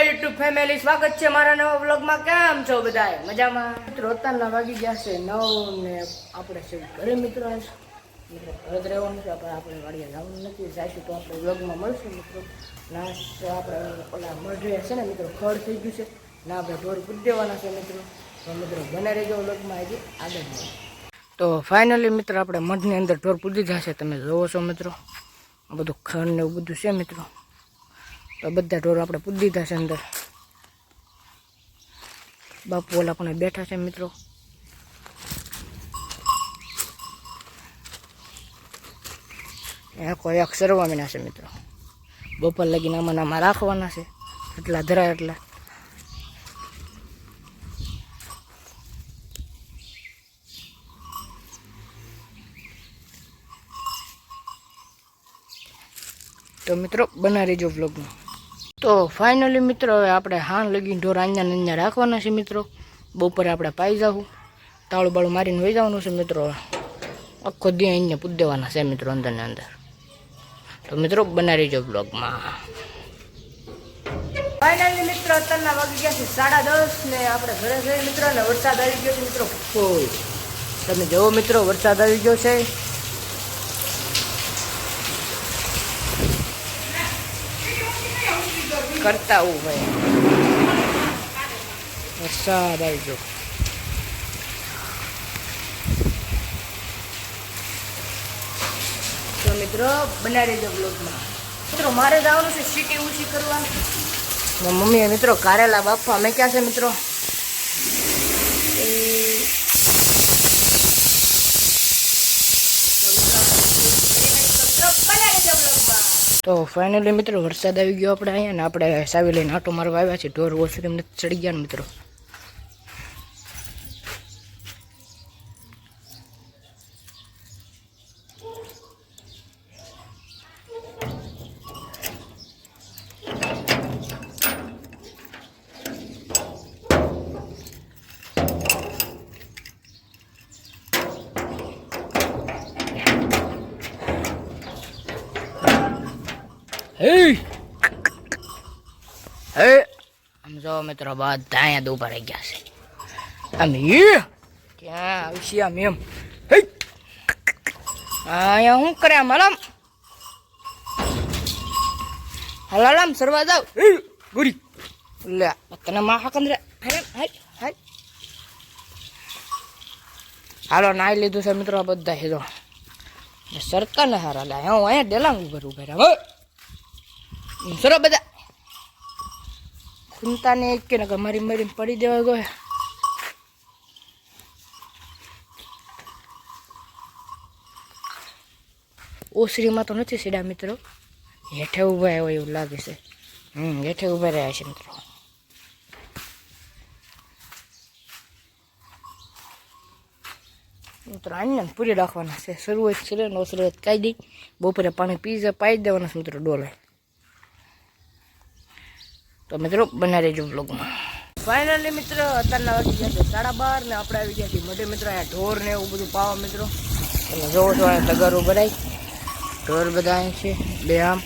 YouTube family, સ્વાગત છે મારા નવા વ્લોગમાં। કેમ છો બધાય? મજામાં? મિત્રો અત્યારના વાગી ગયા છે 9 ને આપણે છે ઘરે મિત્રો ઘરે જ રહેવાનું છે, પણ આપણે વાડીએ જવાનું નથી જાય તો આપણે વ્લોગમાં મળશું મિત્રો। નાસ્તો આપણે ઓલા મઢે છે ને મિત્રો, ફળ થઈ ગયું છે ને આપણે ઢોર પૂરી દેવાના છે મિત્રો। તો મિત્રો બને રહેજો વ્લોગમાં હજી આગળ। તો ફાઇનલી મિત્રો આપણે મઢની અંદર ઢોર પૂરી દીધા છે, તમે જોવો છો મિત્રો। આ બધું ખંડ ને એવું બધું છે મિત્રો। તો બધા ઢોર આપણે પૂરી દીધા છે અંદર। બાપુ ઓલા પણ બેઠા છે મિત્રો। કોઈ એક સરવા મીના છે મિત્રો। બપોર લગીને આમાં રાખવાના છે, એટલા ધરાય એટલા। તો મિત્રો બના રહેજો વ્લોગમાં। તો ફાઇનલી મિત્રો હવે આપણે હાન લગીને ઢોર અહીંયા રાખવાના છે મિત્રો। બપોરે આપણે પાઈ જાવું, તાળું બાળું મારીને વહી જવાનું છે મિત્રો। આખો દી અહીંયા પૂજ દેવાના છે મિત્રો અંદર ને અંદર। તો મિત્રો બના રહેજો વ્લોગમાં। ફાઇનલી મિત્રો અત્યારના વાગી ગયા છે 10:30 ને આપણે ઘરે જઈએ મિત્રો ને વરસાદ આવી ગયો છે મિત્રો ફૂલ। તમે જોવો મિત્રો વરસાદ આવી ગયો છે। કરતા હું ભાઈ વરસાદ આવી ગયો। તો મિત્રો બના રહેજો બ્લોગમાં। મિત્રો મારે જવાનું છે સીટી ઊંચી કરવા। મમ્મીએ મિત્રો કારેલા બાફવા મેક્યા છે મિત્રો। તો ફાઇનલી મિત્રો વરસાદ આવી ગયો આપણે અહીંયા ને આપણે સાવી લઈને આટો મારવા આવ્યા છીએ। ઢોર ઓછરી એમને ચડી ગયા ને મિત્રો। હે આમ જો મિત્રો બધા અહીંયા જ ઉભા રહી ગયા છે। આમ ક્યાં આવશે આમ એમ અહીંયા શું કરે આમ હલામ હલાલામ સરવા જાવ ગુરી લે તને માખા કંદરે હાલો નાઈ લીધું છે મિત્રો આ બધા હેજો સરતા ને હારા લે હું અહીંયા ડેલાંગ ઉભા રહ્યા સરો બધા ખૂનતા ને એક કે નકર મારી મારીને પડી દેવા ગયો। ઓસરીમાં તો નથી સીડા મિત્રો, હેઠે ઊભા હોય એવું લાગે છે। હેઠે ઊભા રહ્યા છે મિત્રો। મિત્રો આને પૂરી રાખવાના છે। શરૂઆત છે ને શરૂઆત કાઢી દઈ, બપોરે પાણી પાઈ દેવાના છે મિત્રો ડોલે। તો મિત્રો બના રહેજો બ્લોગમાં। ફાઇનલી મિત્રો અત્યારના વાગી ગયા છે 12:30 ને આપણે આવી ગયા છીએ મઢે મિત્રો। અહીંયા ઢોર ને એવું બધું પાવા મિત્રો। તમે જોવો છો અહીંયા તગારું ભરાય, ઢોર બધા અહીં છે બે આમ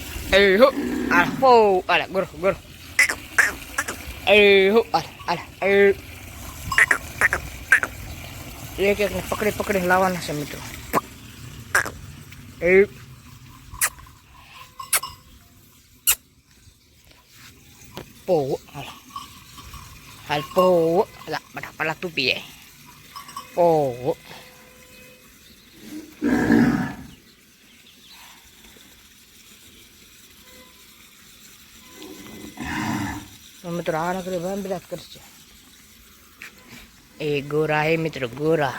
હો આ હો આલે ગોરો ગોરો હો આલે એક એકને પકડી લાવવાના છે મિત્રો। પો હાલ પો અલા બટા પલા તું પીએ પો તો મિત્રો આ નકરી બંધ કરશે। એ ગોરા હે મિત્રો ગોરા,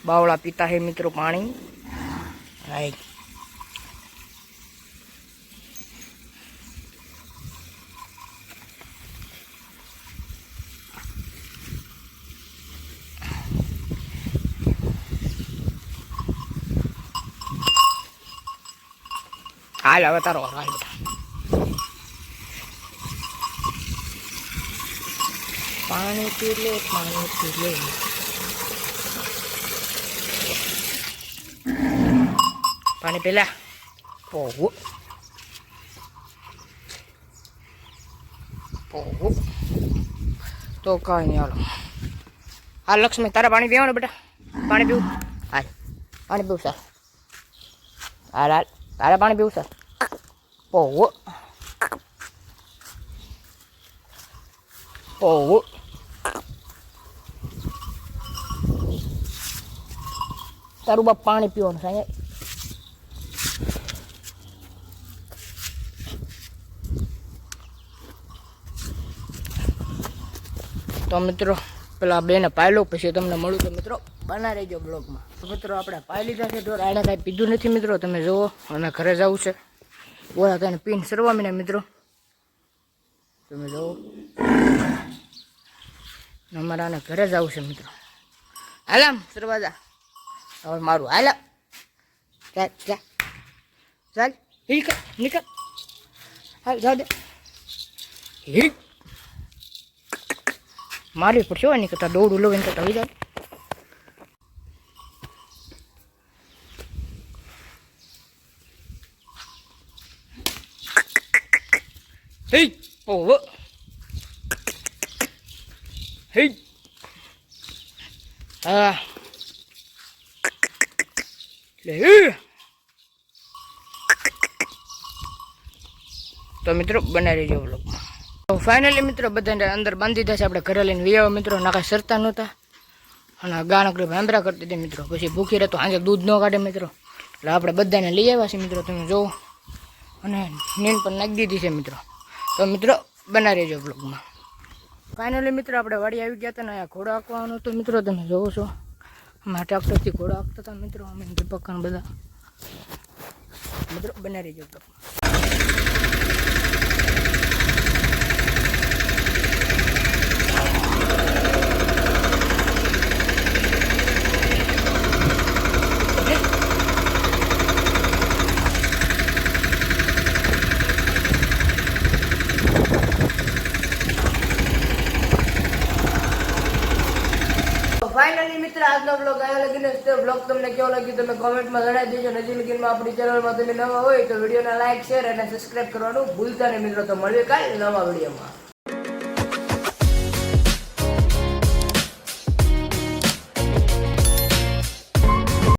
બાવળા પીતા હે મિત્રો પાણી। રાઈટ હાલ હવે તારો હાલ બેટા પાણી પી લે પાણી પેલા પોવું ઓહો તો કાંઈ નહીં હાલો. હાલ લક્ષ્મી તારે પાણી પીવાનું બેટા? પાણી પીવું? હાલ પાણી પીવું સર. હાલ હાલ તારે પાણી પીવું સર? ઓહો ઓહો તારું બાપ પાણી પીવાનું સાહેબ. તો મિત્રો પેલા બેને પાઈ લો પછી તમને મળું તો મિત્રો બના રહેજો બ્લોગમાં. મિત્રો આપણે પાઈ લીધા છે ઢોર. આને કાંઈ પીધું નથી મિત્રો, તમે જુઓ. અને ઘરે જવું છે ઓલા તેને પીને સરવા મીને મિત્રો, તમે જુઓ. અમારે આને ઘરે જવું છે મિત્રો. હાલામ સરવા જા હવે મારું. હાલા ચાલ ચાલ ચાલ નીકળ હાલ જાવ દે. હિટ મારવી પડશે હોય નહીં કરતા દોડું લો એને કરતા આવી જાય. હે ઓહો હે હા લે. તો મિત્રો બનાવી રહેજો બ્લોગમાં. તો ફાઇનલી મિત્રો બધાને અંદર બાંધી દીધા છે આપણે ઘરે લઈને વિયાવો મિત્રો. ના કાંઈ સરતા નહોતા અને ગાણકડી ભાંભરા કરતી હતી મિત્રો. પછી ભૂખી રહેતો આજે દૂધ ન કાઢે મિત્રો, એટલે આપણે બધાને લઈ આવ્યા છે મિત્રો, તમે જુઓ. અને નીંદ પણ નાખી દીધી છે મિત્રો. તો મિત્રો બનાવી રહેજો બ્લોગમાં. ફાઇનલી મિત્રો આપણે વાડી આવી ગયા હતા ને અહીંયા ઘોડો આંકવાનો હતો મિત્રો, તમે જોવો છો. અમારા ટ્રેક્ટરથી ઘોડો આંકતા હતા મિત્રો, અમે દીપકન બધા મિત્રો. બનાવી રહેજો બ્લોગમાં. ફાઇનલી મિત્ર આજનો બ્લોગ આવ્યો લગીને તે બ્લોગ તમને કેવો લાગ્યો તમે કોમેન્ટમાં જણાવી દેજો. નજી લગીનમાં આપણી ચેનલમાં તમે નવા હોય તો વિડીયોને લાઈક શેર અને સબસ્ક્રાઈબ કરવાનું ભૂલતા નહીં મિત્રો. તો મળીએ કાલે નવા વિડીયોમાં.